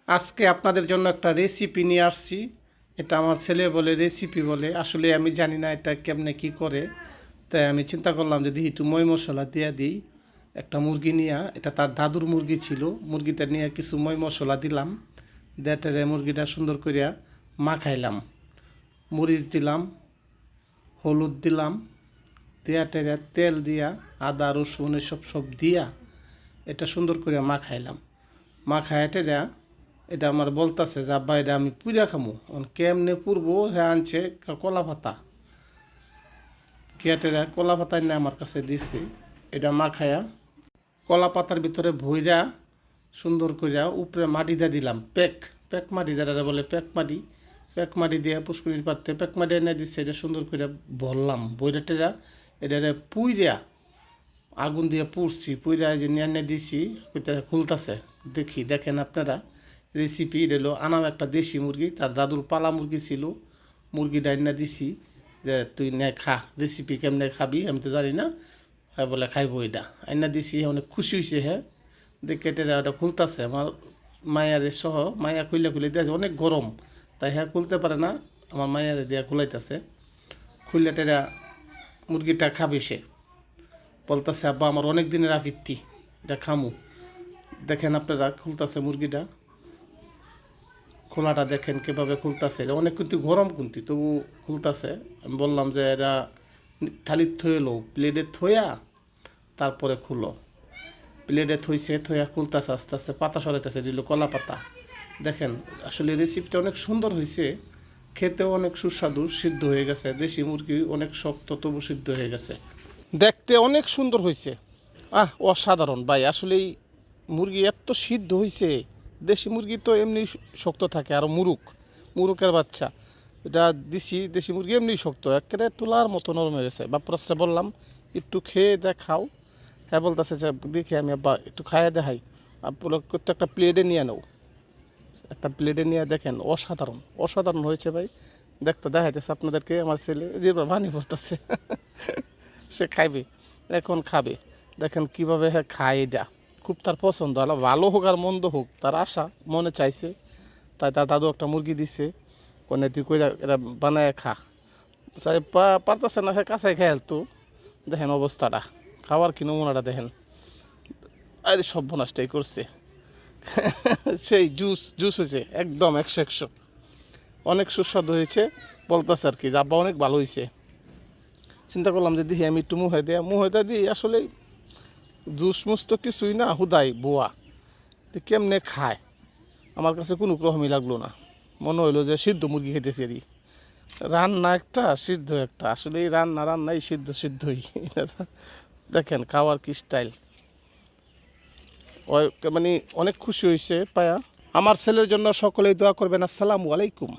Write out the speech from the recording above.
আজকে আপনাদের জন্য একটা রেসিপি নিয়ে আসছি। এটা আমার ছেলে বলে রেসিপি বলে, আসলে আমি জানি না এটা কেমনে কি করে। তাই আমি চিন্তা করলাম যদি একটু মই মশলা দিয়ে দিই। একটা মুরগি নিয়ে, এটা তার দাদুর মুরগি ছিল, মুরগিটা নিয়ে কিছু মই মশলা দিলাম, দেটারে মুরগিটা সুন্দর করিয়া মাখাইলাম, মরিচ দিলাম, হলুদ দিলাম, দেয়াটেরে তেল দিয়া আদা রসুন এসব সব দিয়া এটা সুন্দর করে মাখাইলাম। মাখায় টেরা এটা আমার বলতাছে যে আব্বা এটা আমি পুজা খামু, কেমনে পুরবো হ্যাঁ আনছে কলা পাতা, কেটেরা কলা পাতা নিয়ে আমার কাছে দিছে। এটা মাখায়া কলা পাতার ভিতরে ভইরা সুন্দর করিয়া উপরে মাটি দিয়ে দিলাম, প্যাক মাটি যারা বলে প্যাক মাটি দিয়ে পুষ্করির পাত্রে প্যাক মাটি এনে দিচ্ছে। এটা সুন্দর করে ভরলাম, বইরা টেরা এটা পুইরা আগুন দিয়ে পুড়ছি, পুইরা যে নিয়ে দিছি, খুলতাছে। দেখেন আপনারা রেসিপি। এটা হলো আনাম একটা দেশি মুরগি, তার দাদুর পালা মুরগি ছিল, মুরগি ডাইনা দিছি যে তুই নে খা, রেসিপি কেমনে খাবি আমি তো জানি না। হ্যাঁ বলে খাইব, এটা আইনা দিছি, অনেক খুশি হয়েছে। হ্যাঁ দেখে এটা ওটা খুলতাছে, আমার মায়ারে সহ মায়া খুলে দিয়েছে, অনেক গরম তাই হ্যাঁ খুলতে পারে না, আমার মায়ারে দিয়া খুলাইতেছে। খুললে টেরা মুরগিটা খাবে, সে বলতেছে আব্বা আমার অনেক দিনের আবৃত্তি, এটা খামু। দেখেন আপনারা খুলতাছে মুরগিটা, খোলাটা দেখেন কীভাবে খুলতাছে। এটা অনেক কিন্তু গরম কিন্তু তবু খুলতাছে। আমি বললাম যে এরা থালির থয়ে লো, প্লেটে থইয়া তারপরে খুলো। প্লেটে থইছে, থইয়া খুলতাছে আস্তে আস্তে, পাতা সরাইতেছে, দিল কলা পাতা। দেখেন আসলে রেসিপিটা অনেক সুন্দর হয়েছে, খেতেও অনেক সুস্বাদু, সিদ্ধ হয়ে গেছে। দেশি মুরগি অনেক শক্ত তবু সিদ্ধ হয়ে গেছে, দেখতে অনেক সুন্দর হয়েছে। অসাধারণ ভাই, আসলেই মুরগি এত সিদ্ধ হয়েছে। দেশি মুরগি তো এমনি শক্ত থাকে, আর মুরুকের বাচ্চা এটা দিছি, দেশি মুরগি এমনি শক্ত, একেবারে তোলার মতো নরম হয়ে গেছে। বাপুরাসটা বললাম একটু খেয়ে দেখাও, হ্যাঁ বলতেছে যে দেখে আমি আব্বা একটু খাইয়ে দেখাই। তো একটা প্লেটে নিয়ে নাও, একটা প্লেটে নিয়ে দেখেন অসাধারণ হয়েছে ভাই। দেখাইতেছে আপনাদেরকে আমার ছেলে, যে ভানি পড়তেছে সে খাইবে, এখন খাবে। দেখেন কীভাবে হ্যাঁ খায়, এটা খুব তার পছন্দ। আলো ভালো হোক আর মন্দ হোক, তার আশা মনে চাইছে, তাই তার দাদু একটা মুরগি দিছে, কোনে তুই কই এটা বানায় খা। চাই পারতেছে না, হ্যাঁ কাঁচাই খেয়াল তো। দেখেন অবস্থাটা, খাওয়ার কি নমুনাটা দেখেন। আরে সর্বনাশটাই করছে সেই জুস হয়েছে একদম 100 অনেক সুস্বাদু হয়েছে। বলতেছে আর কি যে আব্বা অনেক ভালো হয়েছে। চিন্তা করলাম যে দেখি আমি একটু মুহে দিই। আসলে জুস মুস তো কিছুই না, হুদাই বোয়া, তো কেমনে খায় আমার কাছে কোনো রকমই লাগলো না। মনে হইলো যে সিদ্ধ মুরগি খেতেছি আর রান্না একটা সিদ্ধ একটা, আসলে এই রান্নাই সিদ্ধই দেখেন খাওয়ার কি স্টাইল। মানে অনেক খুশি হয়েছে পায়া। আমার ছেলের জন্য সকলেই দোয়া করবেন। আসসালামু আলাইকুম।